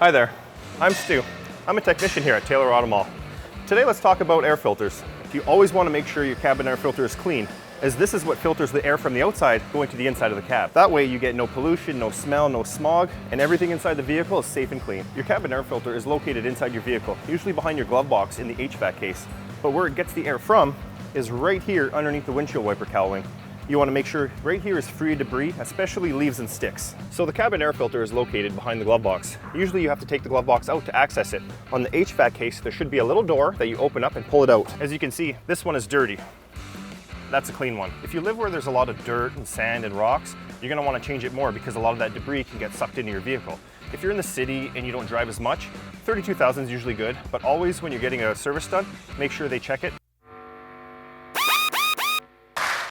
Hi there, I'm Stu. I'm a technician here at Taylor Auto Mall. Today let's talk about air filters. You always want to make sure your cabin air filter is clean, as this is what filters the air from the outside going to the inside of the cab. That way you get no pollution, no smell, no smog, and everything inside the vehicle is safe and clean. Your cabin air filter is located inside your vehicle, usually behind your glove box in the HVAC case. But where it gets the air from is right here underneath the windshield wiper cowling. You want to make sure right here is free of debris, especially leaves and sticks. So the cabin air filter is located behind the glove box. Usually you have to take the glove box out to access it. On the HVAC case, there should be a little door that you open up and pull it out. As you can see, this one is dirty. That's a clean one. If you live where there's a lot of dirt and sand and rocks, you're going to want to change it more because a lot of that debris can get sucked into your vehicle. If you're in the city and you don't drive as much, 32,000 is usually good, but always when you're getting a service done, make sure they check it